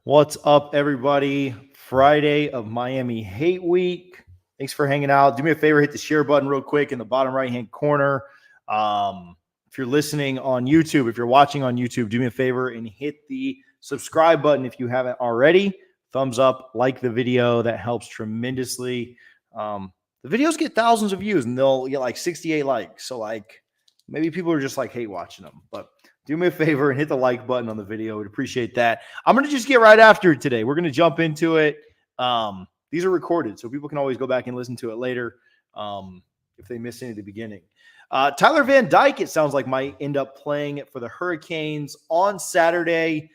What's up, everybody? Friday of Miami Hate Week. Thanks for hanging out. Do me a favor, hit the share button real quick in the bottom right-hand corner. If you're listening on YouTube, if you're watching on YouTube, do me a favor and hit the subscribe button if you haven't already. Thumbs up, like the video. That helps tremendously. The videos get thousands of views, and they'll get like 68 likes. So, maybe people are just hate watching them. But do me a favor and hit the like button on the video. We'd appreciate that. I'm going to just get right after it today. We're going to jump into it. These are recorded, so people can always go back and listen to it later if they missed any at the beginning. Tyler Van Dyke, it sounds like, might end up playing for the Hurricanes on Saturday.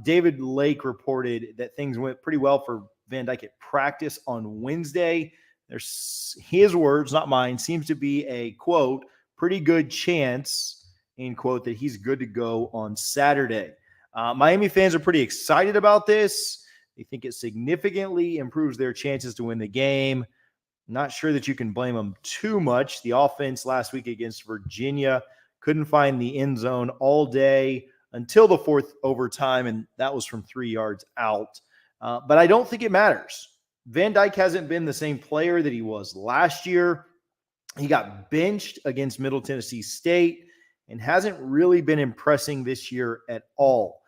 David Lake reported that things went pretty well for Van Dyke at practice on Wednesday. There's his words, not mine, seems to be a, quote, pretty good chance, end quote, that he's good to go on Saturday. Miami fans are pretty excited about this. They think it significantly improves their chances to win the game. Not sure that you can blame them too much. The offense last week against Virginia couldn't find the end zone all day until the fourth overtime, and that was from 3 yards out. But I don't think it matters. Van Dyke hasn't been the same player that he was last year. He got benched against Middle Tennessee State and hasn't really been impressing this year at all.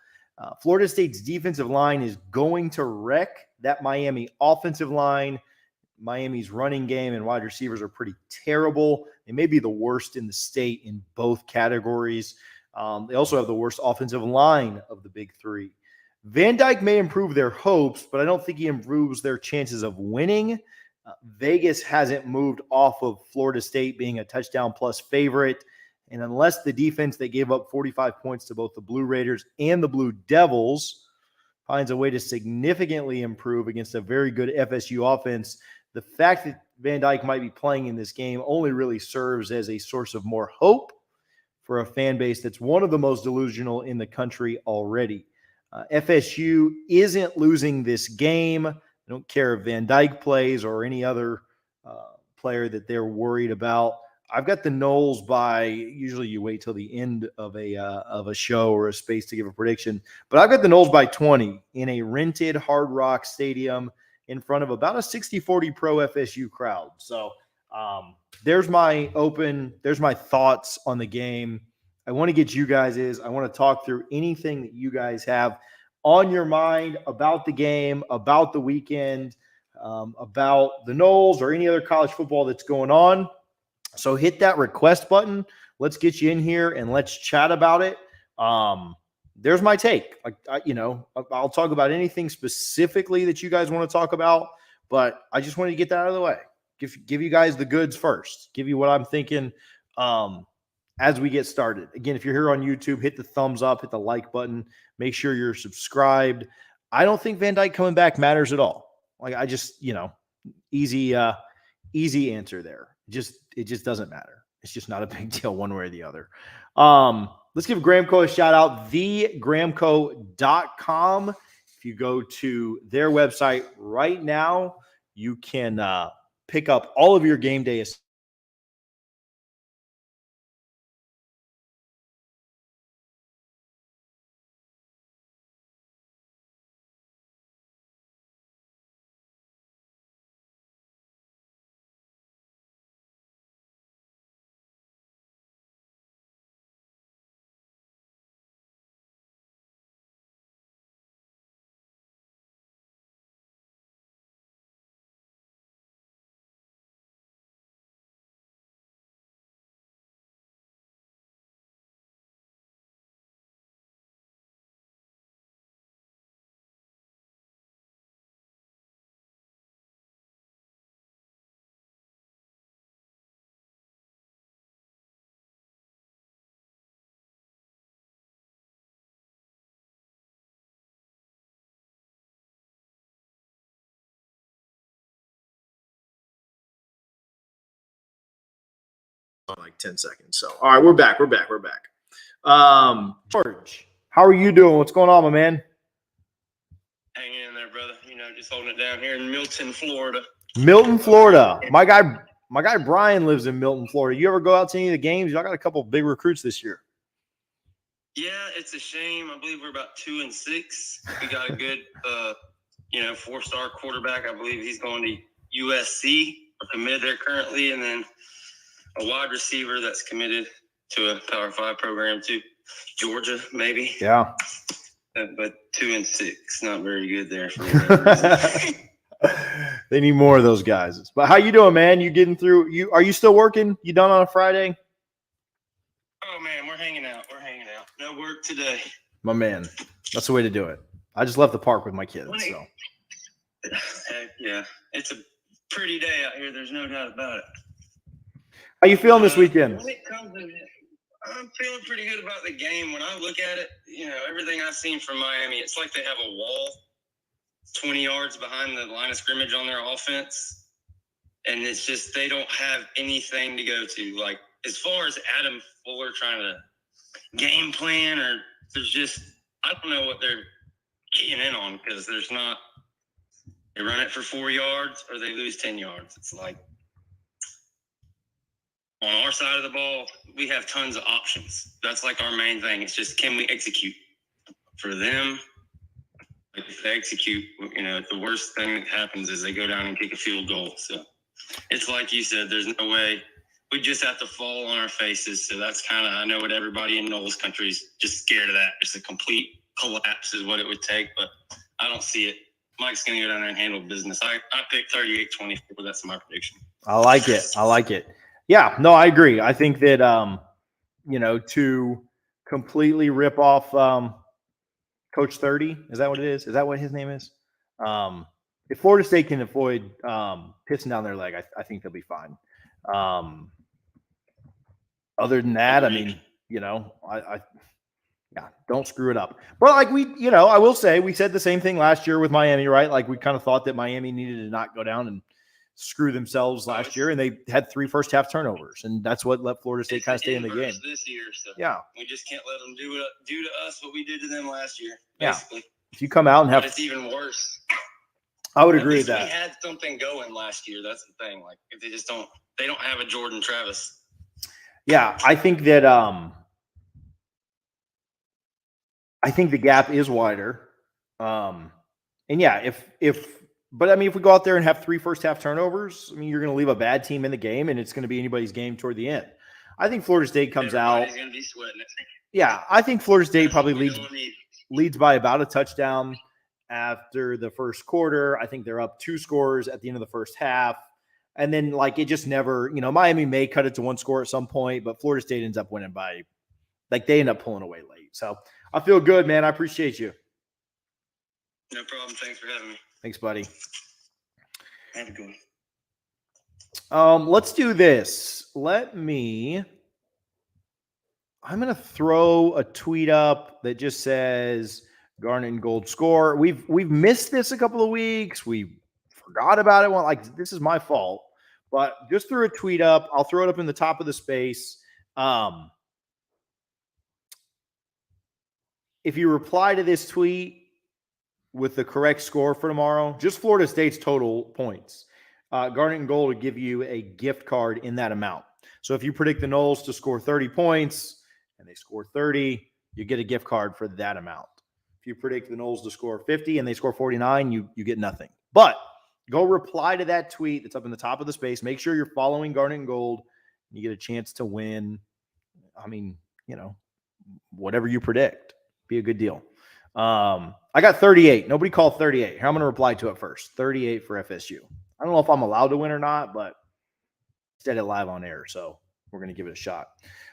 Florida State's defensive line is going to wreck that Miami offensive line. Miami's running game and wide receivers are pretty terrible. They may be the worst in the state in both categories. They also have the worst offensive line of the big three. Van Dyke may improve their hopes, but I don't think he improves their chances of winning. Vegas hasn't moved off of Florida State being a touchdown plus favorite. And unless the defense that gave up 45 points to both the Blue Raiders and the Blue Devils finds a way to significantly improve against a very good FSU offense, the fact that Van Dyke might be playing in this game only really serves as a source of more hope for a fan base that's one of the most delusional in the country already. FSU isn't losing this game. I don't care if Van Dyke plays or any other player that they're worried about. I've got the Noles by, usually you wait till the end of a show or a space to give a prediction, but I've got the Noles by 20 in a rented Hard Rock Stadium in front of about a 60-40 pro FSU crowd. So there's my thoughts on the game. I want to get you guys' I want to talk through anything that you guys have on your mind about the game, about the weekend, about the Noles or any other college football that's going on. So hit that request button. Let's get you in here and let's chat about it. There's my take. I'll talk about anything specifically that you guys want to talk about, but I just wanted to get that out of the way. Give you guys the goods first. Give you what I'm thinking as we get started. Again, if you're here on YouTube, hit the thumbs up, hit the like button. Make sure you're subscribed. I don't think Van Dyke coming back matters at all. Easy answer there. It just doesn't matter. It's just not a big deal one way or the other. Let's give Gramco a shout out, thegramco.com. If you go to their website right now, you can pick up all of your game day like 10 seconds. So, all right, we're back. George, how are you doing? What's going on, my man? Hanging in there, brother. Just holding it down here in Milton, Florida. Milton, Florida. My guy Brian lives in Milton, Florida. You ever go out to any of the games? Y'all got a couple of big recruits this year. Yeah, it's a shame. I believe we're about 2-6. We got a good, 4-star quarterback. I believe he's going to USC or committed there currently, and then a wide receiver that's committed to a Power 5 program too. Georgia, maybe. Yeah. But 2-6, not very good there for me. They need more of those guys. But how you doing, man? You getting through? Are you still working? You done on a Friday? Oh man, we're hanging out. No work today. My man, that's the way to do it. I just left the park with my kids. So. Heck yeah, it's a pretty day out here. There's no doubt about it. How you feeling this weekend? When it comes to I'm feeling pretty good about the game. When I look at it, everything I've seen from Miami, it's like they have a wall 20 yards behind the line of scrimmage on their offense. And it's just they don't have anything to go to. Like, as far as Adam Fuller trying to game plan, or there's just – I don't know what they're keying in on, because there's not – they run it for 4 yards or they lose 10 yards. It's like – on our side of the ball, we have tons of options. That's like our main thing. It's just, can we execute? For them, if they execute, the worst thing that happens is they go down and kick a field goal. So it's like you said, there's no way. We just have to fall on our faces. So that's kind of, I know what everybody in Noles country is just scared of that. Just a complete collapse is what it would take, but I don't see it. Mike's going to go down there and handle business. I picked 38-24. That's my prediction. I like it. Yeah, no, I agree. I think that, to completely rip off Coach 30, is that what it is? Is that what his name is? If Florida State can avoid pissing down their leg, I think they'll be fine. Other than that, I mean, don't screw it up. But like I will say, we said the same thing last year with Miami, right? Like, we kind of thought that Miami needed to not go down and screw themselves last year, and they had 3 first-half turnovers, and that's what let Florida State kind of stay in the game this year. So yeah, we just can't let them do to us what we did to them last year. Basically, if you come out and have, it's even worse. I would agree with that. We had something going last year. That's the thing. Like, if they just don't have a Jordan Travis. Yeah, I think that I think the gap is wider. And yeah, but I mean, if we go out there and have 3 first-half turnovers, I mean, you're going to leave a bad team in the game, and it's going to be anybody's game toward the end. I think Florida State comes out. Everybody's going to be sweating it. Yeah, I think Florida State probably leads by about a touchdown after the first quarter. I think they're up 2 scores at the end of the first half. And then, like, it just never, Miami may cut it to 1 score at some point, but Florida State ends up winning by, like, they end up pulling away late. So I feel good, man. I appreciate you. No problem. Thanks for having me. Thanks, buddy. Have a good one. Let's do this. I'm going to throw a tweet up that just says Garnet and Gold score. We've missed this a couple of weeks. We forgot about it. Well, like, this is my fault. But just threw a tweet up. I'll throw it up in the top of the space. If you reply to this tweet with the correct score for tomorrow, just Florida State's total points, Garnet and Gold will give you a gift card in that amount. So if you predict the Noles to score 30 points and they score 30, you get a gift card for that amount. If you predict the Noles to score 50 and they score 49, you get nothing. But go reply to that tweet that's up in the top of the space. Make sure you're following Garnet and Gold. And you get a chance to win. I mean, whatever you predict, be a good deal. I got 38. Nobody called 38. Here, I'm going to reply to it first. 38 for FSU. I don't know if I'm allowed to win or not, but said it live on air, so we're going to give it a shot.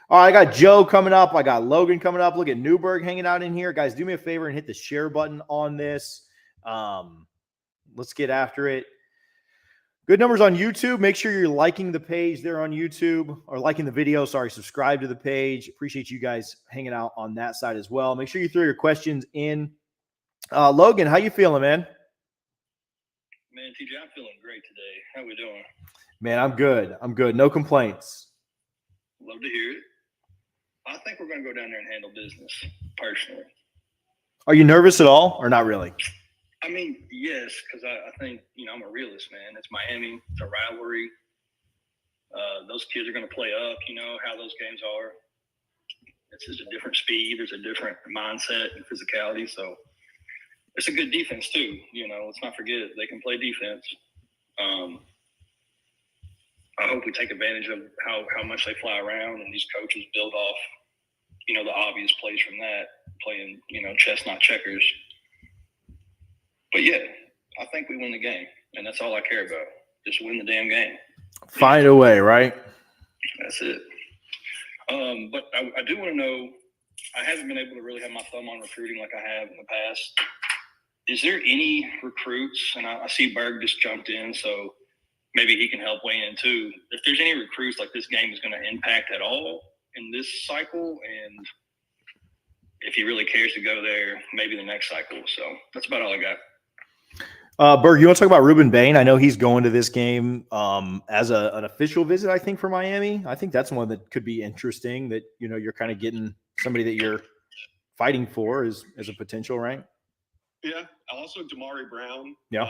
All right, I got Joe coming up. I got Logan coming up. Look at Newberg hanging out in here. Guys, do me a favor and hit the share button on this. Let's get after it. Good numbers on YouTube. Make sure you're liking the page there on YouTube, or liking the video. Sorry, subscribe to the page. Appreciate you guys hanging out on that side as well. Make sure you throw your questions in. Logan, how you feeling, man? Man, TJ, I'm feeling great today. How we doing? Man, I'm good. No complaints. Love to hear it. I think we're going to go down there and handle business, personally. Are you nervous at all, or not really? I mean, yes, because I think, I'm a realist, man. It's Miami. It's a rivalry. Those kids are going to play up, how those games are. It's just a different speed. There's a different mindset and physicality. So it's a good defense too. Let's not forget it. They can play defense. I hope we take advantage of how much they fly around, and these coaches build off, the obvious plays from that, playing, chess, not checkers. But yeah, I think we win the game, and that's all I care about. Just win the damn game. Find a way, right? That's it. But I do want to know, I haven't been able to really have my thumb on recruiting like I have in the past. Is there any recruits, and I see Berg just jumped in, so maybe he can help weigh in too. If there's any recruits like this game is going to impact at all in this cycle, and if he really cares to go there, maybe the next cycle. So that's about all I got. Berg, you want to talk about Ruben Bain? I know he's going to this game as an official visit, I think, for Miami. I think that's one that could be interesting, that, you're kind of getting somebody that you're fighting for as a potential, right? Yeah. Also, Damari Brown. Yeah.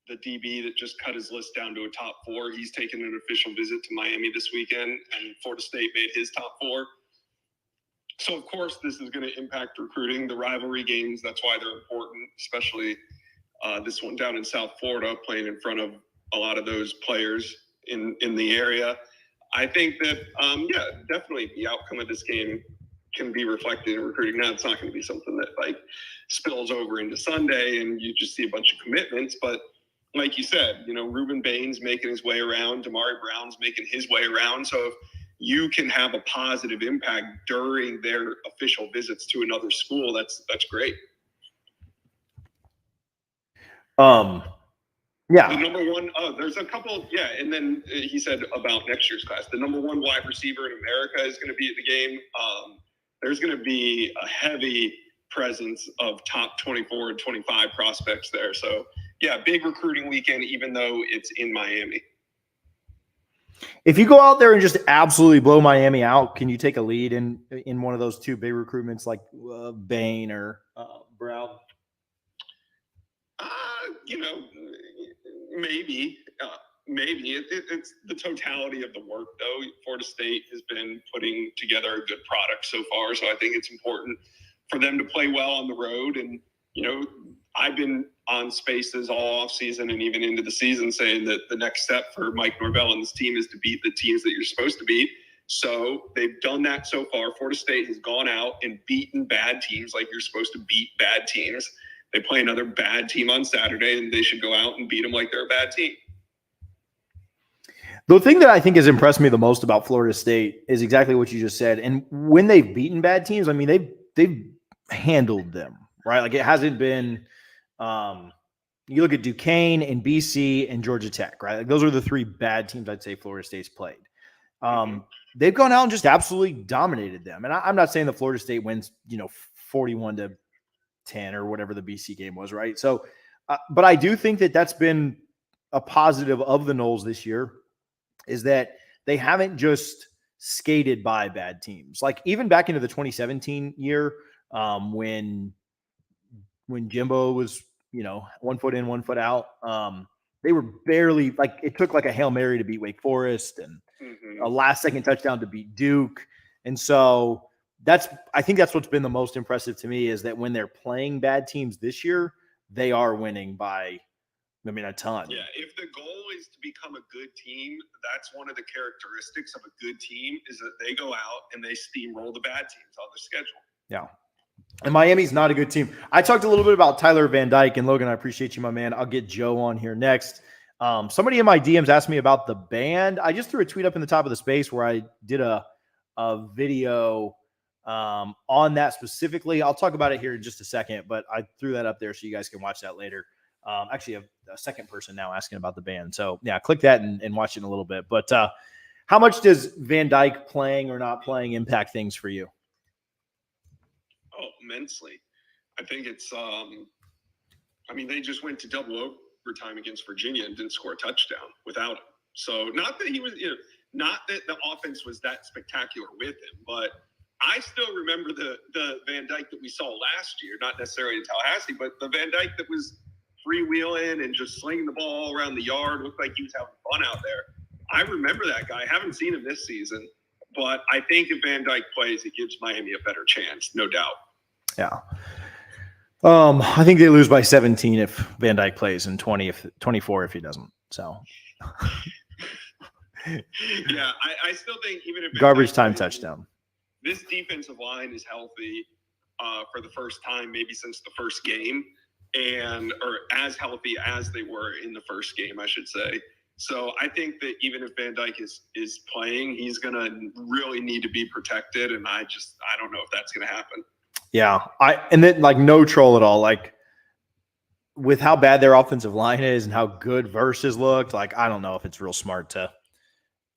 The DB that just cut his list down to a top 4. He's taken an official visit to Miami this weekend, and Florida State made his top 4. So, of course, this is going to impact recruiting. The rivalry games, that's why they're important, especially this one down in South Florida, playing in front of a lot of those players in the area. I think that, definitely the outcome of this game can be reflected in recruiting. Now, it's not going to be something that, spills over into Sunday and you just see a bunch of commitments, but like you said, Ruben Bain's making his way around. Damari Brown's making his way around. So if you can have a positive impact during their official visits to another school, that's great. Yeah. The number one, there's a couple. Yeah. And then he said about next year's class, the number 1 wide receiver in America is going to be at the game. There's going to be a heavy presence of top 24 and 25 prospects there. So, yeah, big recruiting weekend, even though it's in Miami. If you go out there and just absolutely blow Miami out, can you take a lead in one of those 2 big recruitments like Bain or Brown? Maybe. Maybe. It's the totality of the work, though. Florida State has been putting together a good product so far, so I think it's important for them to play well on the road. And, I've been on spaces all offseason and even into the season saying that the next step for Mike Norvell and this team is to beat the teams that you're supposed to beat. So they've done that so far. Florida State has gone out and beaten bad teams like you're supposed to beat bad teams. They play another bad team on Saturday, and they should go out and beat them like they're a bad team. The thing that I think has impressed me the most about Florida State is exactly what you just said. And when they've beaten bad teams, I mean, they've handled them, right? Like, it hasn't been you look at Duquesne and BC and Georgia Tech, right? Like, those are the 3 bad teams I'd say Florida State's played. They've gone out and just absolutely dominated them. And I'm not saying that Florida State wins, 41-10 or whatever the BC game was, right? So, but I do think that that's been a positive of the Noles this year, is that they haven't just skated by bad teams. Like, even back into the 2017 year, when Jimbo was, 1 foot in, 1 foot out, they were barely, like, it took like a Hail Mary to beat Wake Forest and a last-second touchdown to beat Duke. And so I think that's what's been the most impressive to me, is that when they're playing bad teams this year, they are winning by, a ton. Yeah, if the goal is to become a good team, that's one of the characteristics of a good team, is that they go out and they steamroll the bad teams on the schedule. Yeah. And Miami's not a good team. I talked a little bit about Tyler Van Dyke, and Logan, I appreciate you, my man. I'll get Joe on here next. Somebody in my DMs asked me about the band. I just threw a tweet up in the top of the space where I did a video on that specifically. I'll talk about it here in just a second, but I threw that up there so you guys can watch that later. Actually, a second person now asking about the band. So, yeah, click that and watch it in a little bit. But how much does Van Dyke playing or not playing impact things for you? Oh, immensely. I think it's they just went to double overtime against Virginia and didn't score a touchdown without him. So not that he was, not that the offense was that spectacular with him, but I still remember the Van Dyke that we saw last year, not necessarily in Tallahassee, but the Van Dyke that was freewheeling and just slinging the ball all around the yard, looked like he was having fun out there. I remember that guy. I haven't seen him this season. But I think if Van Dyke plays, it gives Miami a better chance, no doubt. Yeah. I think they lose by 17 if Van Dyke plays, and 24 if he doesn't. So yeah, I still think even if garbage time touchdown. This defensive line is healthy for the first time, maybe since the first game, or as healthy as they were in the first game, I should say. So I think that even if Van Dyke is playing, he's going to really need to be protected, and I don't know if that's going to happen. Yeah, and then like no troll at all. Like with how bad their offensive line is and how good Versus looked, like I don't know if it's real smart to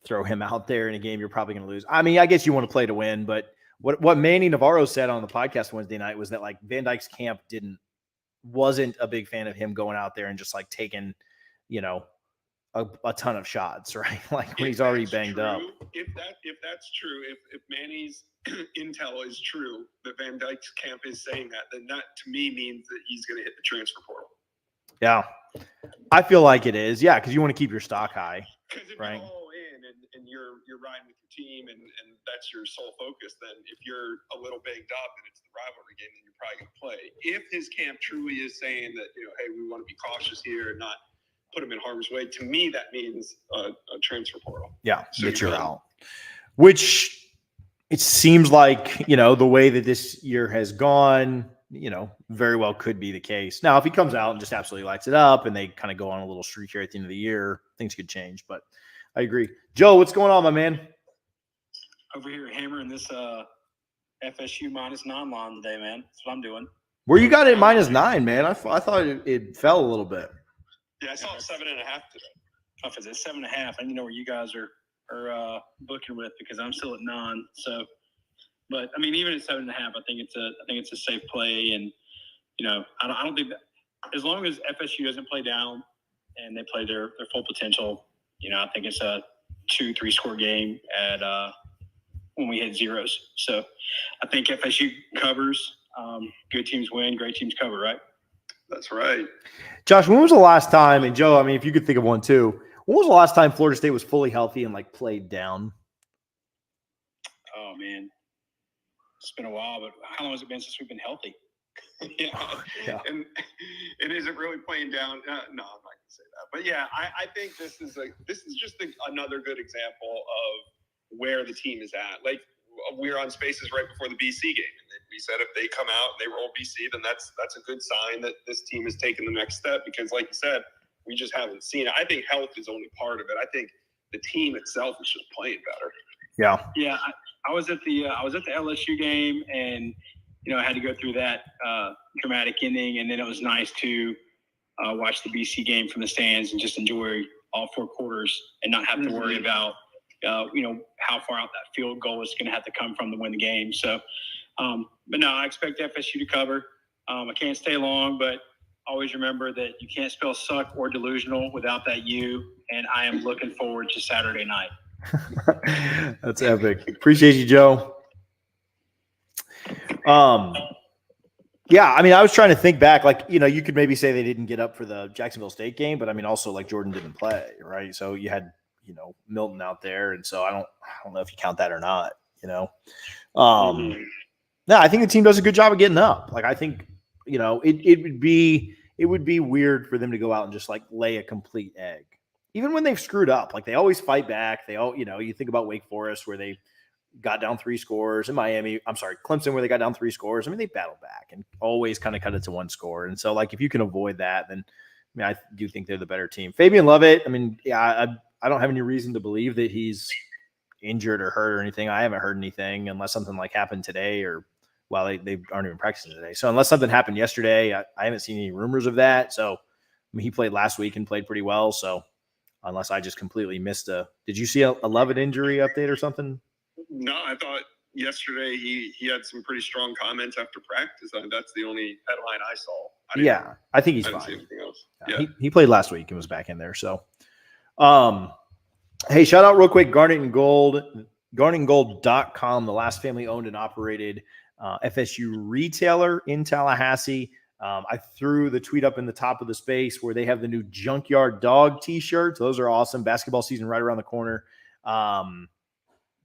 throw him out there in a game you're probably going to lose. I mean, I guess you want to play to win, but what Manny Navarro said on the podcast Wednesday night was that like Van Dyke's camp wasn't a big fan of him going out there and just like taking, a ton of shots, right? Like when he's already banged up. If that's true, if Manny's intel is true, that Van Dyke's camp is saying that, then that to me means that he's going to hit the transfer portal. Yeah, I feel like it is. Yeah, because you want to keep your stock high, because if right? you're all in and you're riding with your team and that's your sole focus, then if you're a little banged up and it's the rivalry game, then you're probably going to play. If his camp truly is saying that hey, we want to be cautious here and not put him in harm's way, to me that means a transfer portal. Yeah, so that you're out. Which it seems like, the way that this year has gone, very well could be the case. Now, if he comes out and just absolutely lights it up and they kind of go on a little streak here at the end of the year, things could change. But I agree. Joe, what's going on, my man? Over here hammering this FSU -9 line today, man. That's what I'm doing. Where you got it -9, man? I thought it fell a little bit. Yeah, I saw it 7.5 today. Oh, if it's 7.5, I know where you guys are booking with, because I'm still at 9. So, but I mean, even at 7.5, I think it's a safe play, and I don't think that as long as FSU doesn't play down and they play their full potential, I think it's a 2-3 score game at when we hit zeros. So I think FSU covers. Good teams win, great teams cover, right? That's right. Josh, when was the last time, and Joe, I mean, if you could think of one too, when was the last time Florida State was fully healthy and like played down? Oh man, it's been a while, but how long has it been since we've been healthy? Yeah. And is it really playing down? No, I'm not going to say that. But yeah, I think this is just another good example of where the team is at. Like, we were on Spaces right before the BC game, and we said if they come out and they roll BC, then that's a good sign that this team has taken the next step, because like you said, we just haven't seen it. I think health is only part of it. I think the team itself is just playing better. Yeah. I was at the LSU game, and I had to go through that dramatic ending, and then it was nice to watch the BC game from the stands and just enjoy all 4 quarters and not have to worry about how far out that field goal is going to have to come from to win the game. So, but no, I expect FSU to cover. I can't stay long, but always remember that you can't spell suck or delusional without that U, and I am looking forward to Saturday night. That's epic. Appreciate you, Joe. Yeah, I mean, I was trying to think back, like, you could maybe say they didn't get up for the Jacksonville State game, but I mean, also like Jordan didn't play, right? So you had, Milton out there. And so I don't know if you count that or not, No, I think the team does a good job of getting up. Like, I think, it would be weird for them to go out and just like lay a complete egg, even when they've screwed up. Like, they always fight back. They all, you think about Wake Forest where they got down 3 scores, in Clemson where they got down 3 scores. I mean, they battled back and always kind of cut it to 1 score. And so, like, if you can avoid that, then I do think they're the better team. Fabian Lovett, I mean, yeah, I don't have any reason to believe that he's injured or hurt or anything. I haven't heard anything unless something like happened today, or they aren't even practicing today. So unless something happened yesterday, I haven't seen any rumors of that. So, I mean, he played last week and played pretty well. So unless I just completely missed did you see a Lovett injury update or something? No, I thought yesterday he had some pretty strong comments after practice. I mean, that's the only headline I saw. I think he's I didn't fine. see anything else. Yeah. He played last week and was back in there. So, hey, shout out real quick, Garnet and Gold, garnetandgold.com, the last family owned and operated FSU retailer in Tallahassee. I threw the tweet up in the top of the space where they have the new Junkyard Dog t-shirts. Those are awesome. Basketball season right around the corner.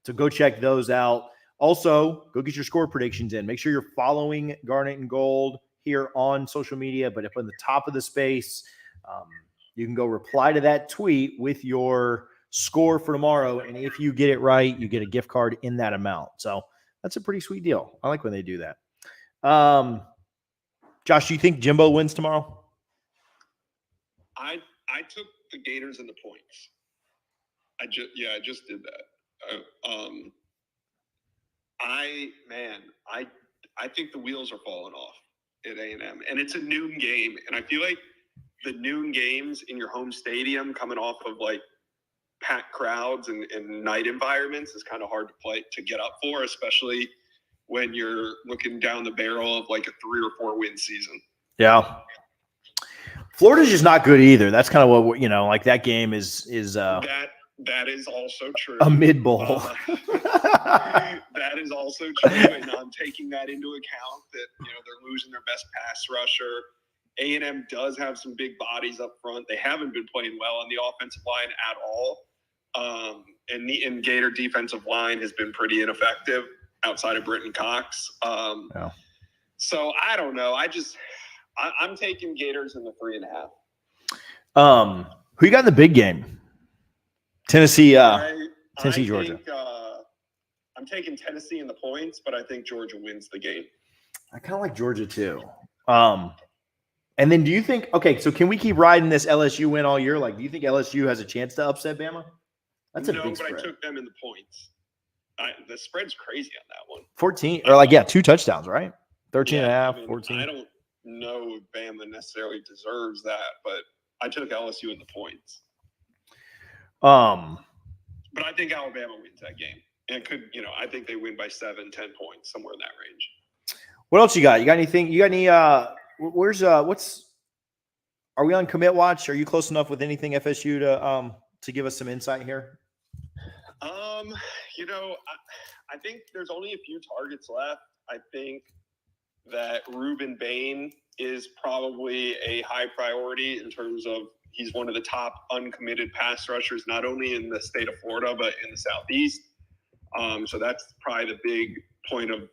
So go check those out. Also, go get your score predictions in. Make sure you're following Garnet and Gold here on social media, but up on the top of the space, you can go reply to that tweet with your score for tomorrow. And if you get it right, you get a gift card in that amount. So that's a pretty sweet deal. I like when they do that. Josh, do you think Jimbo wins tomorrow? I took the Gators and the points. I just did that. I think the wheels are falling off at A&M, and it's a noon game, and I feel like the noon games in your home stadium coming off of like packed crowds and night environments is kind of hard to get up for, especially when you're looking down the barrel of like a 3 or 4 win season. Yeah. Florida's just not good either. That's kind of what, like that game is that is also true. A mid-bowl. That is also true, and I'm taking that into account that they're losing their best pass rusher. A&M does have some big bodies up front. They haven't been playing well on the offensive line at all, and the Gator defensive line has been pretty ineffective outside of Britton Cox. Yeah. So I don't know. I'm taking Gators in the 3.5. Who you got in the big game? Tennessee, Georgia. I'm taking Tennessee in the points, but I think Georgia wins the game. I kind of like Georgia too. And then do you think, so can we keep riding this LSU win all year? Like, do you think LSU has a chance to upset Bama? That's a big spread. I took them in the points. The spread's crazy on that one. 14, or 2 touchdowns, right? 13.5, 14. I don't know if Bama necessarily deserves that, but I took LSU in the points. But I think Alabama wins that game. And I think they win by 7, 10 points, somewhere in that range. What else you got? You got anything? You got any are we on commit watch? Are you close enough with anything FSU to give us some insight here? I think there's only a few targets left. I think that Ruben Bain is probably a high priority in terms of he's one of the top uncommitted pass rushers, not only in the state of Florida, but in the Southeast. So that's probably the big point of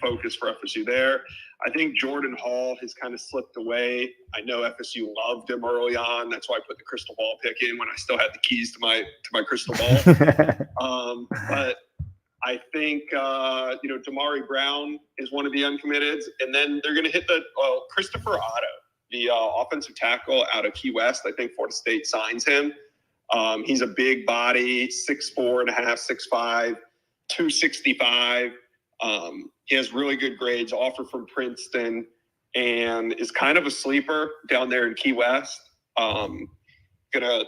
focus for FSU there. I think Jordan Hall has kind of slipped away. I know FSU loved him early on. That's why I put the Cristobal pick in when I still had the keys to my crystal ball. But I think, Damari Brown is one of the uncommitteds. And then they're going to hit Christopher Otto, the offensive tackle out of Key West. I think Florida State signs him. He's a big body, 6'4.5", 6'5", 265. He has really good grades, offer from Princeton, and is kind of a sleeper down there in Key West. Gonna,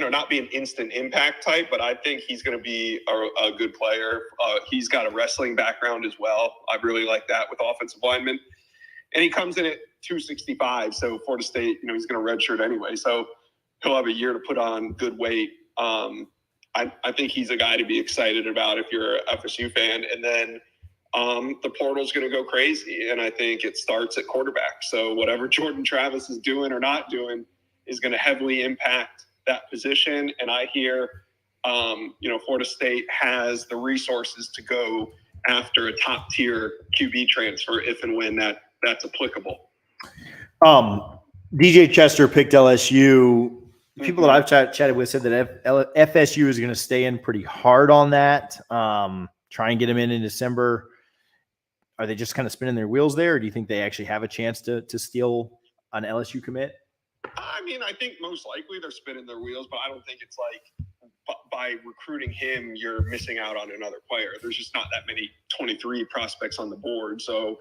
not be an instant impact type, but I think he's going to be a good player. He's got a wrestling background as well. I really like that with offensive linemen. And he comes in at 265, so Florida State, he's going to redshirt anyway. So he'll have a year to put on good weight. I think he's a guy to be excited about if you're a FSU fan. And then the portal's going to go crazy, and I think it starts at quarterback. So whatever Jordan Travis is doing or not doing is going to heavily impact that position. And I hear, Florida State has the resources to go after a top-tier QB transfer if and when that's applicable. DJ Chester picked LSU. People that I've chatted with said that FSU is going to stay in pretty hard on that. Try and get him in December. Are they just kind of spinning their wheels there, or do you think they actually have a chance to steal an LSU commit? I think most likely they're spinning their wheels, but I don't think it's like by recruiting him, you're missing out on another player. There's just not that many 23 prospects on the board. So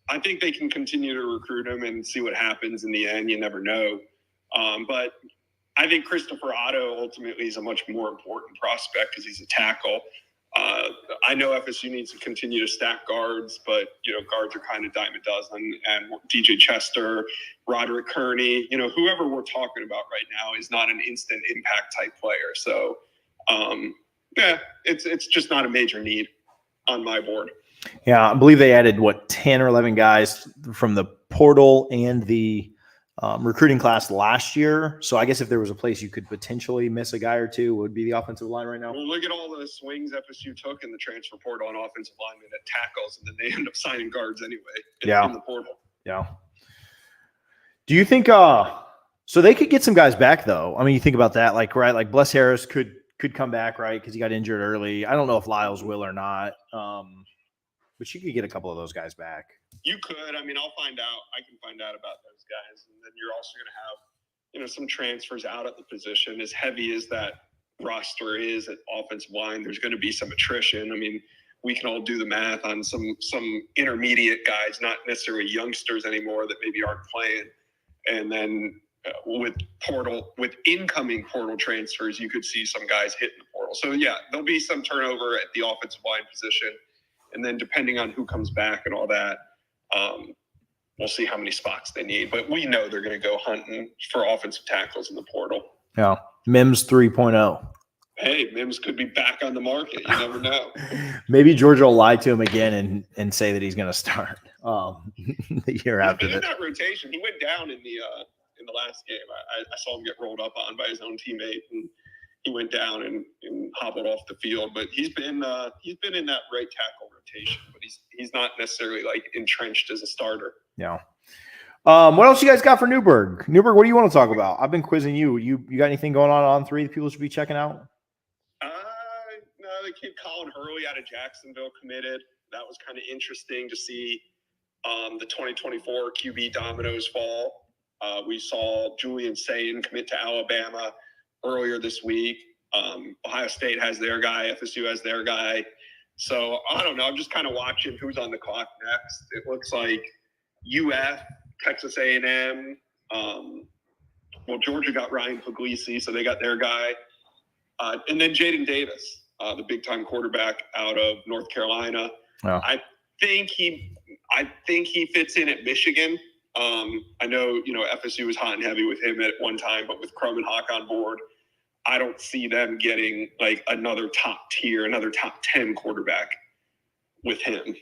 I think they can continue to recruit him and see what happens in the end. You never know. But I think Christopher Otto ultimately is a much more important prospect because he's a tackle. I know FSU needs to continue to stack guards, but, guards are kind of dime a dozen. And DJ Chester, Roderick Kearney, whoever we're talking about right now is not an instant impact type player. So, it's just not a major need on my board. Yeah, I believe they added, 10 or 11 guys from the portal and the recruiting class last year. So I guess if there was a place you could potentially miss a guy or two, would be the offensive line right now. Well, look at all the swings FSU took in the transfer portal on offensive linemen at tackles, and then they end up signing guards anyway in the portal. Yeah. Do you think so they could get some guys back though? I mean, you think about that, like Bless Harris could come back, right? Because he got injured early. I don't know if Lyles will or not. But you could get a couple of those guys back. You could. I mean, I'll find out. I can find out about those guys. And then you're also going to have, some transfers out at the position. As heavy as that roster is at offensive line, there's going to be some attrition. I mean, we can all do the math on some intermediate guys, not necessarily youngsters anymore that maybe aren't playing. And then with incoming portal transfers, you could see some guys hitting the portal. So, yeah, there'll be some turnover at the offensive line position. And then depending on who comes back and all that, we'll see how many spots they need. But we know they're going to go hunting for offensive tackles in the portal. Yeah. Mims 3.0. Hey, Mims could be back on the market. You never know. Maybe Georgia will lie to him again and say that he's going to start the year after this. In that rotation, he went down in the last game. I saw him get rolled up on by his own teammate, and he went down and hobbled off the field. But he's been in that right tackle rotation, but he's not necessarily like entrenched as a starter. Yeah. What else you guys got for Newberg? Newberg, what do you want to talk about? I've been quizzing you. You got anything going on 3 that people should be checking out? No, the kid Colin Hurley out of Jacksonville committed. That was kind of interesting to see the 2024 QB dominoes fall. We saw Julian Sayin commit to Alabama earlier this week. Ohio State has their guy. FSU has their guy. So, I don't know. I'm just kind of watching who's on the clock next. It looks like UF, Texas A&M. Georgia got Ryan Puglisi, so they got their guy. And then Jaden Davis, the big-time quarterback out of North Carolina. Oh. I think he fits in at Michigan. I know, FSU was hot and heavy with him at one time, but with Crum and Hawk on board, I don't see them getting like another top 10 quarterback with him.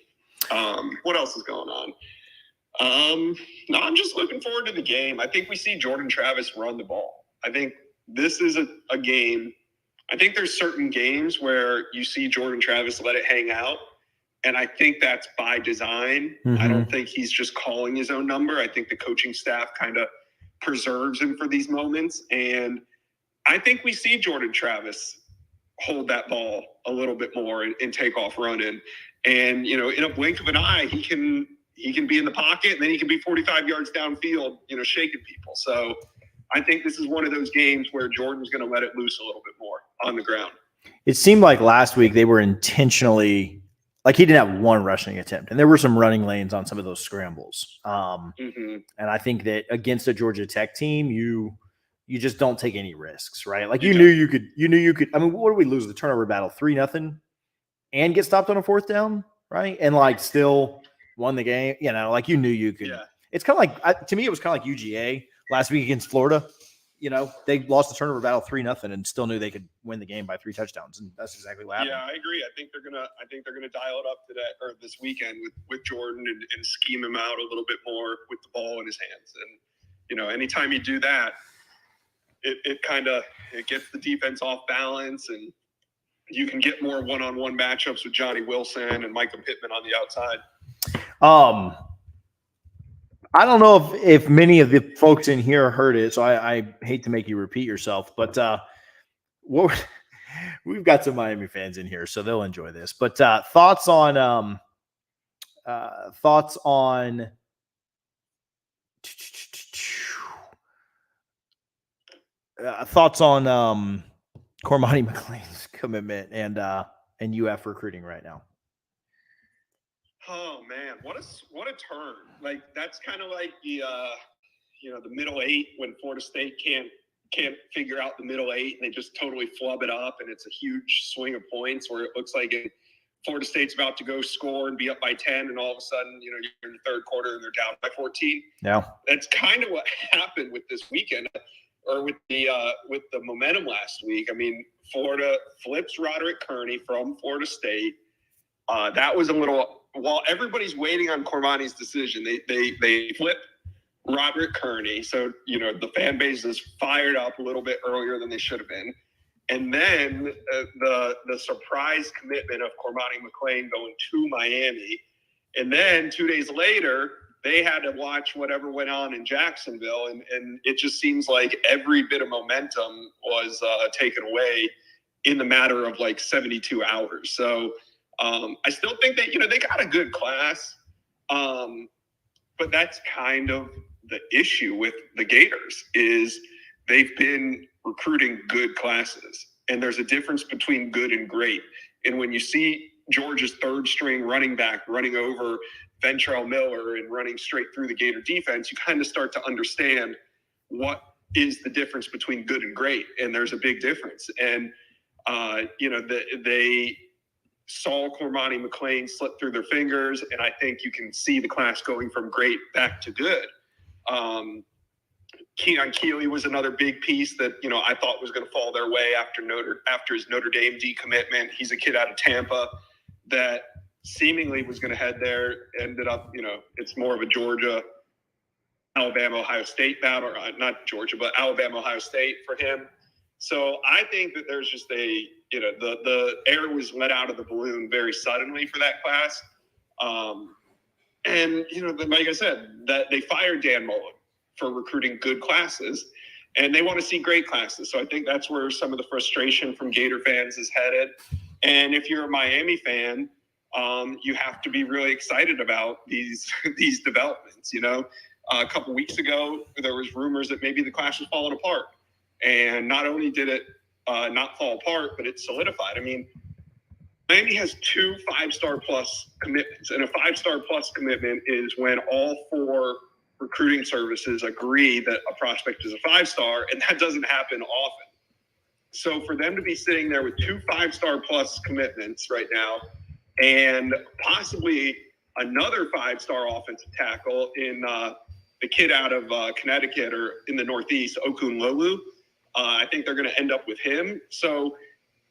What else is going on? No, I'm just looking forward to the game. I think we see Jordan Travis run the ball. I think this is a game. I think there's certain games where you see Jordan Travis let it hang out. And I think that's by design. Mm-hmm. I don't think he's just calling his own number. I think the coaching staff kind of preserves him for these moments. And I think we see Jordan Travis hold that ball a little bit more and take off running. And, in a blink of an eye, he can be in the pocket, and then he can be 45 yards downfield, shaking people. So I think this is one of those games where Jordan's going to let it loose a little bit more on the ground. It seemed like last week they were intentionally – like he didn't have one rushing attempt, and there were some running lanes on some of those scrambles. And I think that against a Georgia Tech team, you just don't take any risks, right? Like you knew you could. I mean, what did we lose the turnover battle 3-0, and get stopped on a 4th down, right? And like still won the game. Like you knew you could. Yeah. It's kind of like to me, it was kind of like UGA last week against Florida. They lost the turnover battle 3-0 and still knew they could win the game by 3 touchdowns, and that's exactly what happened. Yeah, I agree. I think they're gonna dial it up today or this weekend with Jordan and scheme him out a little bit more with the ball in his hands. And anytime you do that, it gets the defense off balance, and you can get more one-on-one matchups with Johnny Wilson and Micah Pittman on the outside. I don't know if many of the folks in here heard it, so I hate to make you repeat yourself, but we've got some Miami fans in here, so they'll enjoy this. But thoughts on Cormani McLean's commitment and UF recruiting right now. Oh man, what a turn! Like that's kind of like the middle 8 when Florida State can't figure out the middle 8 and they just totally flub it up, and it's a huge swing of points where it looks like Florida State's about to go score and be up by 10, and all of a sudden you're in the 3rd quarter and they're down by 14. Yeah, that's kind of what happened with this weekend, or with the momentum last week. I mean, Florida flips Roderick Kearney from Florida State. That was a little. While everybody's waiting on Cormani's decision, they flip Robert Kearney. So, the fan base is fired up a little bit earlier than they should have been. And then the surprise commitment of Cormani McClain going to Miami. And then 2 days later, they had to watch whatever went on in Jacksonville. And it just seems like every bit of momentum was taken away in the matter of like 72 hours. So I still think that, they got a good class. But that's kind of the issue with the Gators is they've been recruiting good classes. And there's a difference between good and great. And when you see Georgia's third string running back running over Ventrell Miller and running straight through the Gator defense, you kind of start to understand what is the difference between good and great. And there's a big difference. And, they saw Cormani McClain slip through their fingers. And I think you can see the class going from great back to good. Keon Keeley was another big piece that, I thought was going to fall their way after his Notre Dame decommitment. He's a kid out of Tampa that seemingly was going to head there, ended up, it's more of a Georgia, Alabama, Ohio State battle, or not Georgia, but Alabama, Ohio State for him. So I think that there's just the air was let out of the balloon very suddenly for that class. And, like I said, that they fired Dan Mullen for recruiting good classes, and they want to see great classes. So I think that's where some of the frustration from Gator fans is headed. And if you're a Miami fan, you have to be really excited about these developments. A couple weeks ago, there was rumors that maybe the class was falling apart. And not only did it not fall apart, but it solidified. I mean, Miami has 2 5-star plus commitments. And a 5-star plus commitment is when all 4 recruiting services agree that a prospect is a 5-star, and that doesn't happen often. So for them to be sitting there with 2 5-star plus commitments right now, and possibly another 5-star offensive tackle in the kid out of Connecticut or in the Northeast, Okunlolu, I think they're going to end up with him. So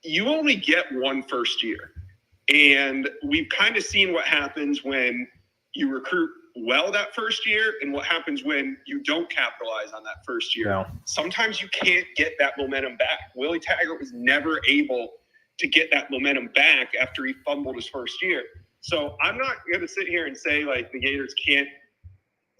you only get one first year. And we've kind of seen what happens when you recruit well that first year and what happens when you don't capitalize on that first year. Yeah. Sometimes you can't get that momentum back. Willie Taggart was never able to get that momentum back after he fumbled his first year. So I'm not going to sit here and say like the Gators can't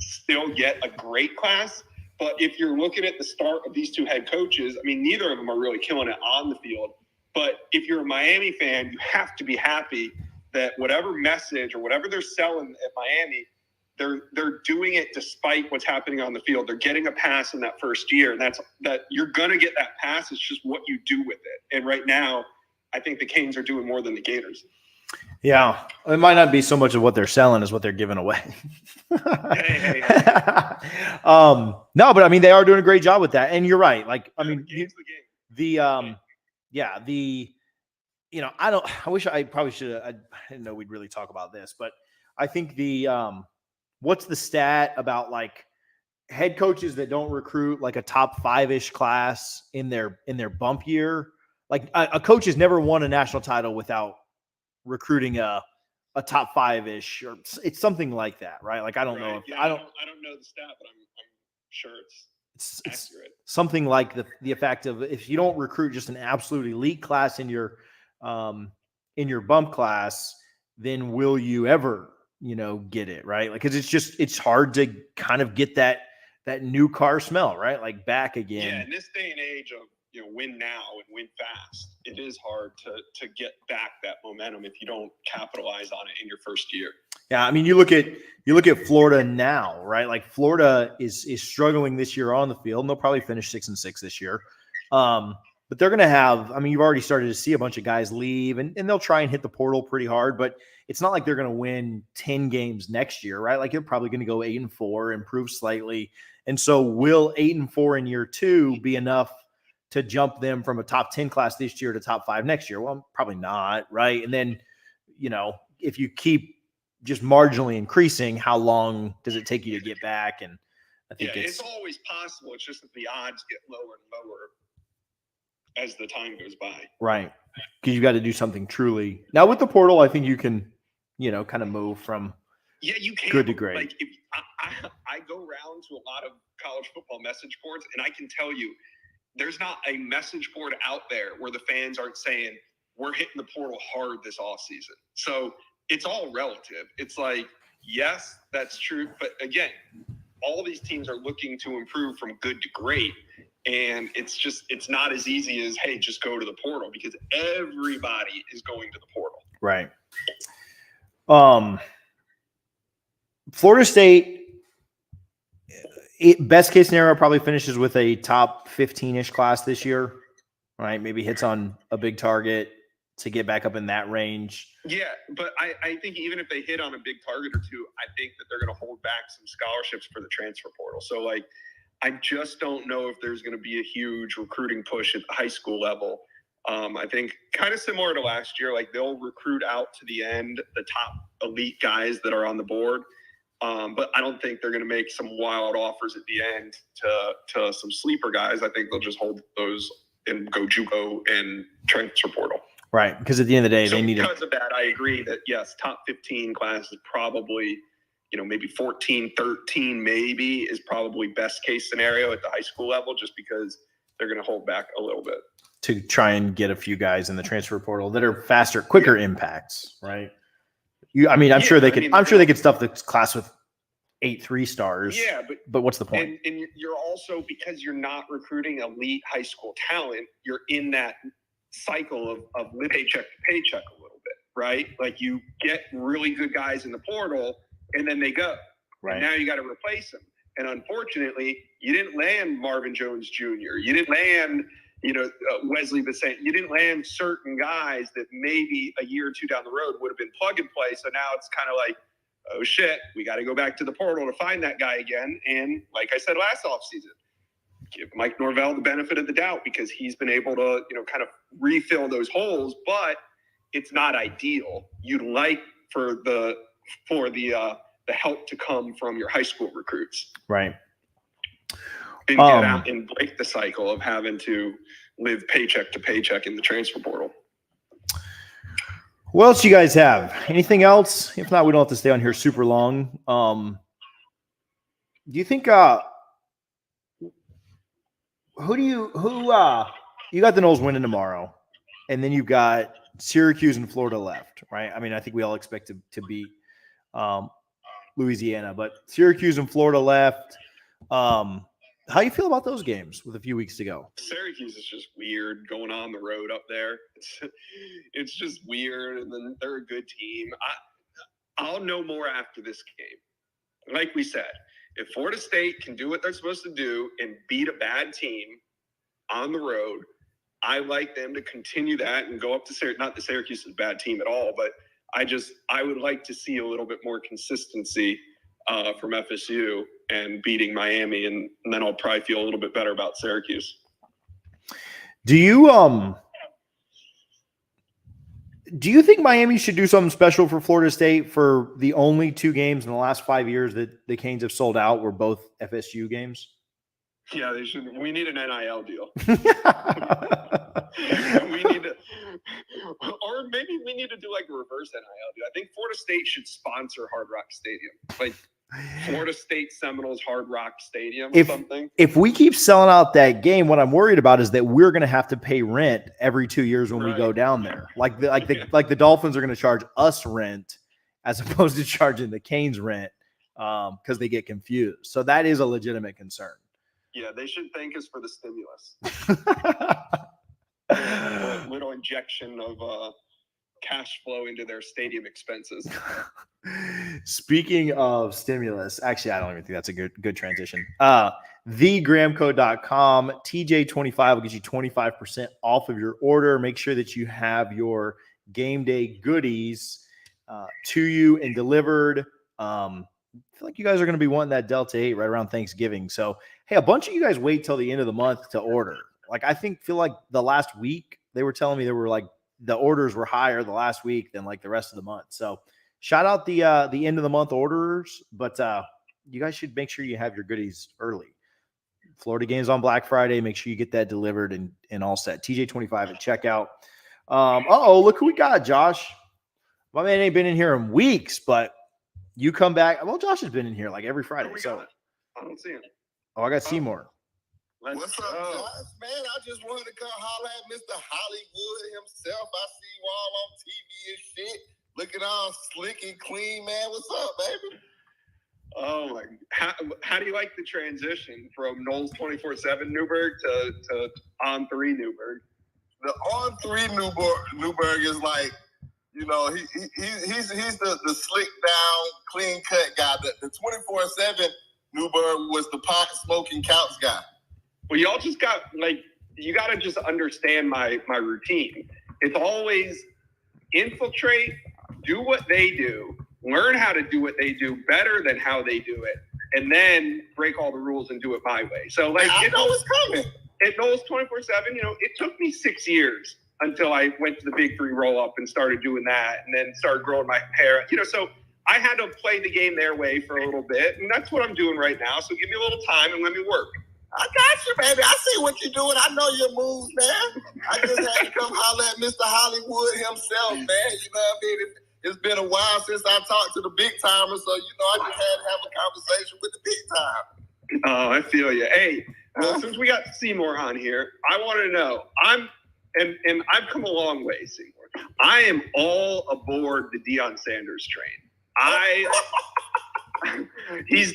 still get a great class. But if you're looking at the start of these 2 head coaches, I mean, neither of them are really killing it on the field. But if you're a Miami fan, you have to be happy that whatever message or whatever they're selling at Miami, they're doing it despite what's happening on the field. They're getting a pass in that first year, and that you're going to get that pass. It's just what you do with it. And right now, I think the Canes are doing more than the Gators. Yeah, it might not be so much of what they're selling as what they're giving away. Hey. No, but I mean, they are doing a great job with that. And you're right. Like, I mean, I wish I probably should have, I didn't know we'd really talk about this, but I think what's the stat about like head coaches that don't recruit like a top 5-ish class in their bump year? Like a coach has never won a national title without recruiting a top 5-ish, or it's something like that, right? Like I don't know. I don't know the stat, but I'm sure it's accurate. Something like the effect of if you don't recruit just an absolute elite class in your bump class, then will you ever get it, right? Like, cause it's hard to kind of get that new car smell, right? Like back again. Yeah. In this day and age of, win now and win fast, it is hard to get back that momentum if you don't capitalize on it in your first year. Yeah. I mean, you look at Florida now, right? Like Florida is struggling this year on the field, and they'll probably finish 6-6 this year. But they're going to have, I mean, you've already started to see a bunch of guys leave, and they'll try and hit the portal pretty hard, but it's not like they're going to win 10 games next year, right? Like they're probably going to go 8-4, improve slightly. And so will 8-4 in year 2 be enough to jump them from a top 10 class this year to top 5 next year? Well, probably not, right? And then, if you keep just marginally increasing, how long does it take you to get back? And I think it's always possible. It's just that the odds get lower and lower as the time goes by. Right. Because you got to do something truly. Now with the portal, I think you can, kind of move from you can good to great. Like I go around to a lot of college football message boards, and I can tell you, there's not a message board out there where the fans aren't saying, we're hitting the portal hard this offseason. So it's all relative. It's like, yes, that's true. But again, all these teams are looking to improve from good to great. And it's not as easy as, hey, just go to the portal, because everybody is going to the portal. Right. Florida State, best case scenario, probably finishes with a top 15-ish class this year, right? Maybe hits on a big target to get back up in that range. Yeah, but I think even if they hit on a big target or two, I think that they're going to hold back some scholarships for the transfer portal. So, like, I just don't know if there's going to be a huge recruiting push at the high school level. I think kind of similar to last year, like they'll recruit out to the end, the top elite guys that are on the board. But I don't think they're going to make some wild offers at the end to some sleeper guys. I think they'll just hold those and go JUCO and transfer portal. Right, because at the end of the day, So they need it. Because of that, I agree that, yes, top 15 class is probably, maybe 14, 13 maybe is probably best case scenario at the high school level, just because they're going to hold back a little bit. To try and get a few guys in the transfer portal that are faster, quicker impacts, right? I'm sure they could. I'm sure they could stuff the class with 8 3-stars. Yeah, but what's the point? And you're also, because you're not recruiting elite high school talent, you're in that cycle of live paycheck to paycheck a little bit, right? Like you get really good guys in the portal, and then they go. Right. And now you got to replace them. And unfortunately, you didn't land Marvin Jones Jr. You didn't land, Wesley Bissett. You didn't land certain guys that maybe a year or two down the road would have been plug and play. So now it's kind of like, oh shit, we got to go back to the portal to find that guy again. And like I said last offseason, give Mike Norvell the benefit of the doubt, because he's been able to, kind of refill those holes, but it's not ideal. You'd like for the help to come from your high school recruits. Right. And get out and break the cycle of having to live paycheck to paycheck in the transfer portal. What else you guys have? Anything else? If not, we don't have to stay on here super long. Do you think you got the Noles winning tomorrow, and then you've got Syracuse and Florida left, right? I mean, I think we all expect to beat Louisiana, but Syracuse and Florida left. How do you feel about those games with a few weeks to go? Syracuse is just weird going on the road up there. It's just weird, and then they're a good team. I'll know more after this game. Like we said, if Florida State can do what they're supposed to do and beat a bad team on the road, I like them to continue that and go up to Syracuse. Not that Syracuse is a bad team at all, but I would like to see a little bit more consistency from FSU and beating Miami, and then I'll probably feel a little bit better about Syracuse. Do you think Miami should do something special for Florida State for the only 2 games in the last 5 years that the Canes have sold out were both FSU games? Yeah, they should. We need an NIL deal. We need to, or maybe we need to do like a reverse NIL deal. I think Florida State should sponsor Hard Rock Stadium, like Florida State Seminoles Hard Rock Stadium or something. If we keep selling out that game, what I'm worried about is that we're going to have to pay rent every 2 years when we go down there. Like the Dolphins are going to charge us rent as opposed to charging the Canes rent because they get confused. So that is a legitimate concern. Yeah, they should thank us for the stimulus. A little injection of cash flow into their stadium expenses. Speaking of stimulus, actually, I don't even think that's a good transition. Thegramco.com, TJ25 will get you 25% off of your order. Make sure that you have your game day goodies to you and delivered. I feel like you guys are going to be wanting that Delta 8 right around Thanksgiving. So, hey, a bunch of you guys wait till the end of the month to order. Like, feel like the last week they were telling me they were like the orders were higher the last week than like the rest of the month. So, shout out the end of the month orders, but you guys should make sure you have your goodies early. Florida games on Black Friday. Make sure you get that delivered and all set. TJ25 at checkout. Look who we got, Josh. My man ain't been in here in weeks, but You come back. Well, Josh has been in here like every Friday. Who we So, got? I don't see him. oh, I got Seymour. What's up, guys? Man, I just wanted to come holler at Mr. Hollywood himself. I see you all on TV and shit, looking all slick and clean, man. What's up, baby? Oh, my. How do you like the transition from Noles 24/7 Newberg to On 3 Newberg? The On 3 Newberg is like, you know, he's the slick down, clean cut guy. The 24/7 Newberg was the pot smoking couch guy. Well, y'all just got, like, you got to just understand my routine. It's always infiltrate, do what they do, learn how to do what they do better than how they do it, and then break all the rules and do it my way. So, like, I know it's coming. It knows 24/7. You know, it took me 6 years until I went to the Big 3 roll-up and started doing that, and then started growing my hair. You know, so I had to play the game their way for a little bit, and that's what I'm doing right now. So give me a little time and let me work. I got you, baby. I see what you're doing. I know your moves, man. I just had to come holler at Mr. Hollywood himself, man. You know what I mean? It's been a while since I talked to the big timers, so, you know, I just had to have a conversation with the big time. Oh, I feel you. Hey, well, since we got Seymour on here, I want to know, and I've come a long way, Seymour. I am all aboard the Deion Sanders train. He's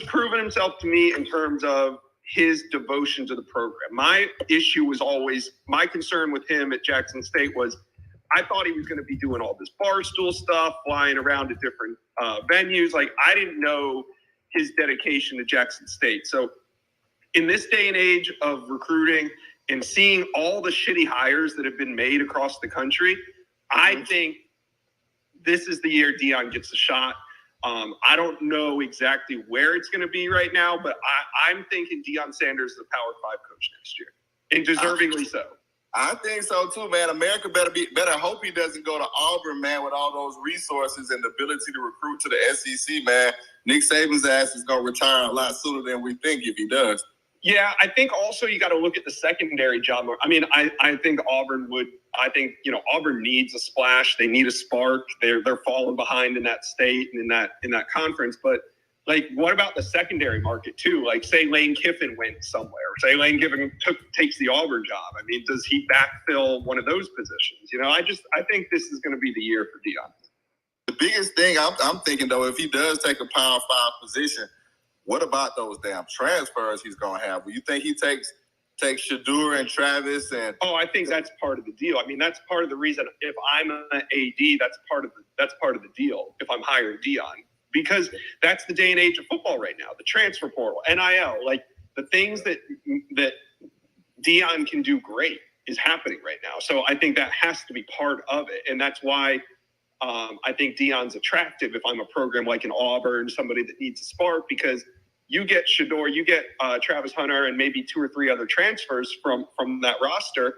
proven himself to me in terms of his devotion to the program. My issue was always, my concern with him at Jackson State was, I thought he was going to be doing all this barstool stuff, flying around to different venues. Like, I didn't know his dedication to Jackson State. So in this day and age of recruiting and seeing all the shitty hires that have been made across the country, I think this is the year Deion gets a shot. I don't know exactly where it's going to be right now, but I'm thinking Deion Sanders is a Power 5 coach next year, and deservingly so. I think so too, man. America better hope he doesn't go to Auburn, man, with all those resources and the ability to recruit to the SEC, man. Nick Saban's ass is going to retire a lot sooner than we think if he does. Yeah, I think also you got to look at the secondary job. I mean, I think Auburn Auburn needs a splash. They need a spark. They're falling behind in that state and in that conference. But, like, what about the secondary market too? Like, say Lane Kiffin went somewhere. Say Lane Kiffin takes the Auburn job. I mean, does he backfill one of those positions? You know, I think this is going to be the year for Deion. The biggest thing I'm thinking, though, if he does take a Power 5 position, what about those damn transfers he's going to have? Will you think he takes Shedeur and Travis? Oh, I think that's part of the deal. I mean, that's part of the reason. If I'm an AD, that's part of the deal. If I'm hiring Deion, because that's the day and age of football right now. The transfer portal, NIL, like the things that Deion can do great is happening right now. So I think that has to be part of it, and that's why I think Deion's attractive. If I'm a program like an Auburn, somebody that needs a spark, because you get Shedeur, you get Travis Hunter, and maybe 2 or 3 other transfers from that roster.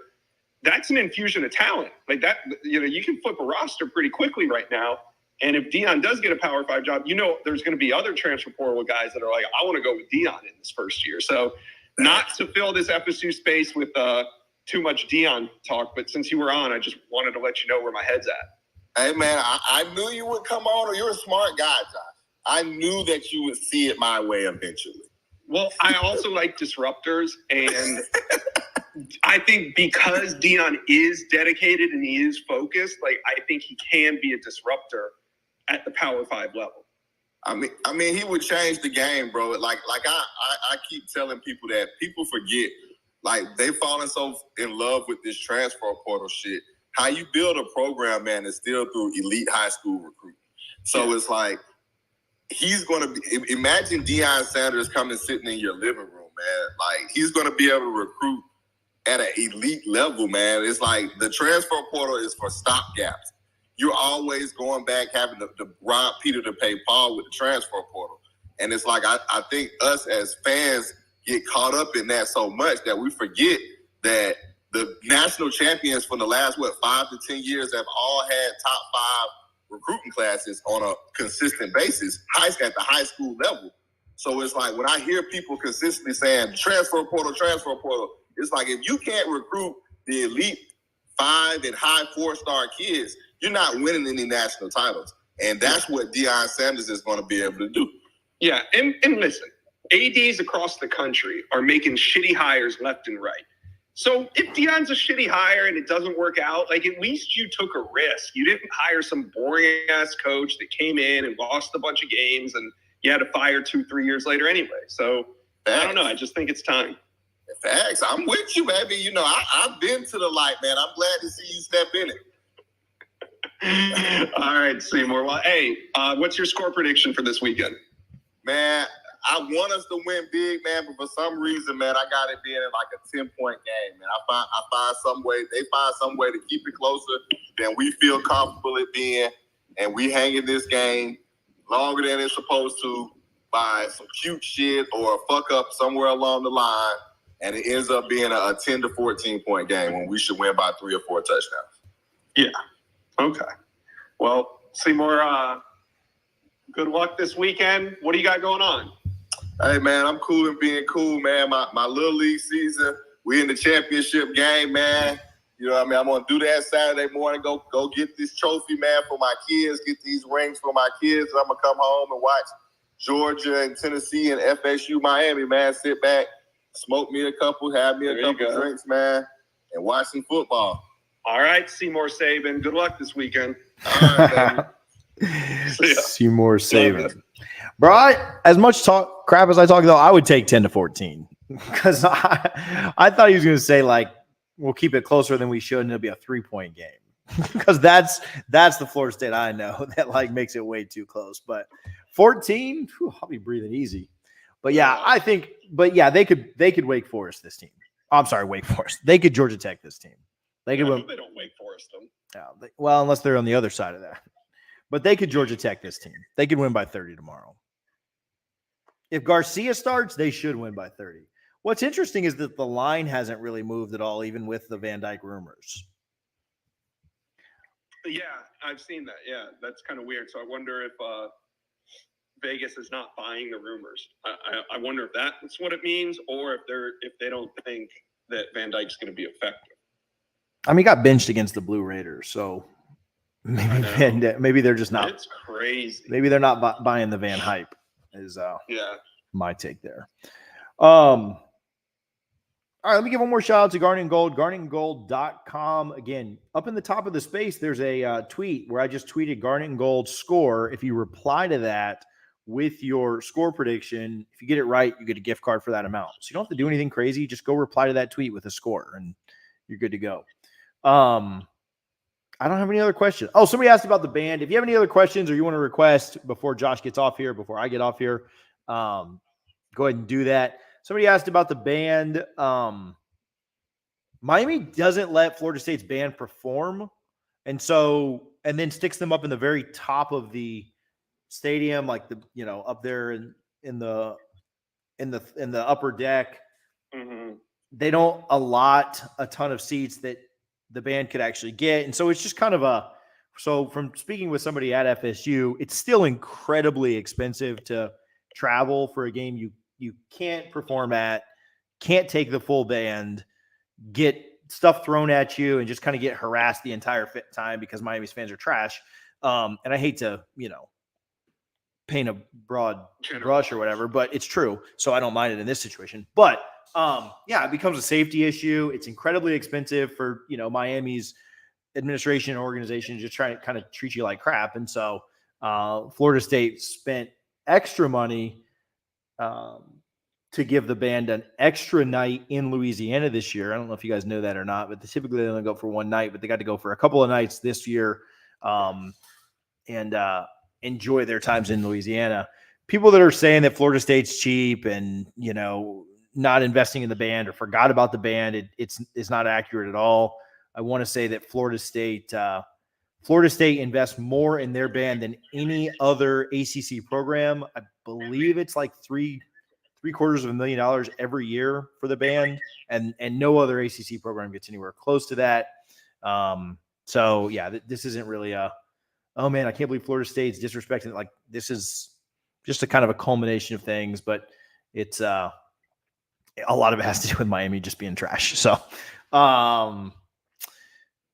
That's an infusion of talent. Like that, you know, you can flip a roster pretty quickly right now. And if Deion does get a Power 5 job, you know, there's going to be other transfer portal guys that are like, I want to go with Deion in this first year. So not to fill this FSU space with too much Deion talk, but since you were on, I just wanted to let you know where my head's at. Hey, man, I knew you would come on. You're a smart guy, Josh. I knew that you would see it my way eventually. Well, I also like disruptors, and I think because Deion is dedicated and he is focused, like I think he can be a disruptor at the Power 5 level. I mean, he would change the game, bro. Like I keep telling people that people forget, like they've fallen so in love with this transfer portal shit. How you build a program, man, is still through elite high school recruiting. So It's like, he's going to be, imagine Deion Sanders coming sitting in your living room, man. Like, he's going to be able to recruit at an elite level, man. It's like the transfer portal is for stopgaps. You're always going back, having to rob Peter to pay Paul with the transfer portal. And it's like, I think us as fans get caught up in that so much that we forget that the national champions from the last, 5 to 10 years have all had top 5 recruiting classes on a consistent basis, at the high school level. So it's like when I hear people consistently saying transfer portal, it's like if you can't recruit the elite 5 and high 4-star kids, you're not winning any national titles. And that's what Deion Sanders is going to be able to do. Yeah, and listen, ADs across the country are making shitty hires left and right. So if Deion's a shitty hire and it doesn't work out, like, at least you took a risk. You didn't hire some boring-ass coach that came in and lost a bunch of games and you had to fire 2-3 years later anyway. So I don't know. I just think it's time. Facts. I'm with you, baby. You know, I've been to the light, man. I'm glad to see you step in it. All right, Seymour. Well, hey, what's your score prediction for this weekend? Man, I want us to win big, man, but for some reason, man, I got it being in like a 10-point game, man. I find some way, they find some way to keep it closer than we feel comfortable it being, and we hang in this game longer than it's supposed to by some cute shit or a fuck up somewhere along the line, and it ends up being a 10 to 14 point game when we should win by 3 or 4 touchdowns. Yeah. Okay. Well, Seymour, good luck this weekend. What do you got going on? Hey, man, I'm cool and being cool, man. My little league season, we in the championship game, man. You know what I mean? I'm going to do that Saturday morning, go get this trophy, man, for my kids, get these rings for my kids. And I'm going to come home and watch Georgia and Tennessee and FSU Miami, man. Sit back, smoke me a couple, have me a couple drinks, man, and watch some football. All right, Seymour Saban. Good luck this weekend. All right, baby. Seymour Saban. Bro, as much crap as I talk, though, I would take 10 to 14 because I thought he was going to say, like, we'll keep it closer than we should and it'll be a 3-point game because that's the Florida State I know that, like, makes it way too close. But 14, I'll be breathing easy. But, yeah, I think – but, yeah, they could Wake Forest this team. I'm sorry, Wake Forest. They could Georgia Tech this team. They could win. They don't Wake Forest them. Yeah, well, unless they're on the other side of that. But they could Georgia Tech this team. They could win by 30 tomorrow. If Garcia starts, they should win by 30. What's interesting is that the line hasn't really moved at all, even with the Van Dyke rumors. Yeah, I've seen that. Yeah, that's kind of weird. So I wonder if Vegas is not buying the rumors. I wonder if that's what it means, or if they don't think that Van Dyke's going to be effective. I mean, he got benched against the Blue Raiders, so maybe they're just not. It's crazy. Maybe they're not buying the Van hype. Is yeah, my take there. All right, let me give one more shout out to Garnet and Gold, garnetandgold.com. Again, up in the top of the space, there's a tweet where I just tweeted Garnet and Gold score. If you reply to that with your score prediction, if you get it right, you get a gift card for that amount. So you don't have to do anything crazy. Just go reply to that tweet with a score, and you're good to go. I don't have any other questions. Oh, somebody asked about the band. If you have any other questions or you want to request before Josh gets off here, before I get off here, go ahead and do that. Somebody asked about the band. Miami doesn't let Florida State's band perform. And then sticks them up in the very top of the stadium, like up there in the upper deck. Mm-hmm. They don't allot a ton of seats that the band could actually get. And so it's just kind of so from speaking with somebody at FSU, it's still incredibly expensive to travel for a game you can't perform at, can't take the full band, get stuff thrown at you, and just kind of get harassed the entire time because Miami's fans are trash. And I hate to, paint a broad brush or whatever, but it's true. So I don't mind it in this situation. But it becomes a safety issue. It's incredibly expensive for, Miami's administration and organization just trying to kind of treat you like crap. And so Florida State spent extra money to give the band an extra night in Louisiana this year. I don't know if you guys know that or not, but typically they only go for one night, but they got to go for a couple of nights this year and enjoy their times in Louisiana. People that are saying that Florida State's cheap and, not investing in the band or forgot about the band, it's not accurate at all. I want to say that Florida State invests more in their band than any other ACC program. I believe it's like $750,000 every year for the band, and no other ACC program gets anywhere close to that. This isn't really oh man, I can't believe Florida State's disrespecting. Like, this is just a kind of a culmination of things, but it's a lot of it has to do with Miami just being trash. So,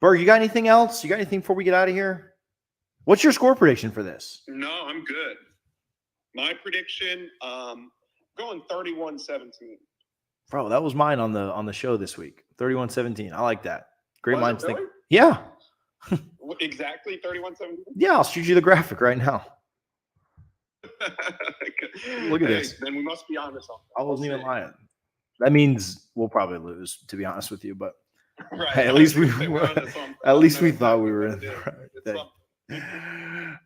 Berg, you got anything else? You got anything before we get out of here? What's your score prediction for this? No, I'm good. My prediction, going 31-17. Bro, that was mine on the show this week. 31-17. I like that. Great Was it minds think. really? Yeah. Exactly 31-17. Yeah, I'll shoot you the graphic right now. Look at this. Then we must be honest on I wasn't even lying. That means we'll probably lose, to be honest with you, but Right. hey, at least we thought we were in the right thing.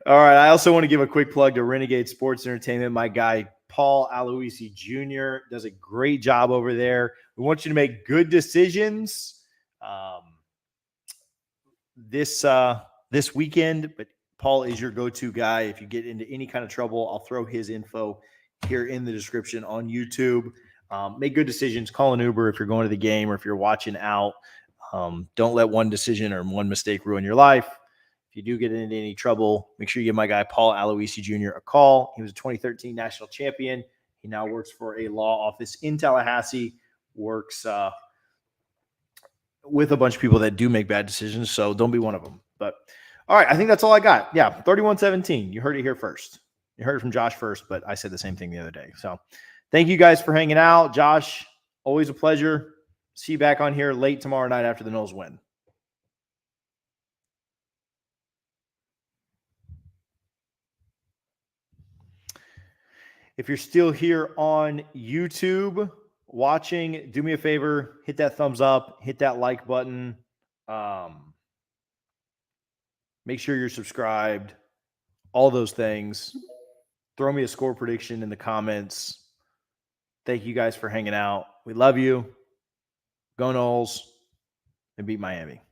All right. I also want to give a quick plug to Renegade Sports Entertainment. My guy, Paul Aloise Jr., does a great job over there. We want you to make good decisions this weekend, but Paul is your go-to guy. If you get into any kind of trouble, I'll throw his info here in the description on YouTube. Make good decisions. Call an Uber if you're going to the game or if you're watching out. Don't let one decision or one mistake ruin your life. If you do get into any trouble, make sure you give my guy Paul Aloise Jr. a call. He was a 2013 national champion. He now works for a law office in Tallahassee, works with a bunch of people that do make bad decisions, so don't be one of them. But, all right, I think that's all I got. Yeah, 31-17. You heard it here first. You heard it from Josh first, but I said the same thing the other day. So thank you guys for hanging out. Josh, always a pleasure. See you back on here late tomorrow night after the Noles win. If you're still here on YouTube watching, do me a favor, hit that thumbs up, hit that like button. Make sure you're subscribed, all those things. Throw me a score prediction in the comments. Thank you guys for hanging out. We love you. Go Noles and beat Miami.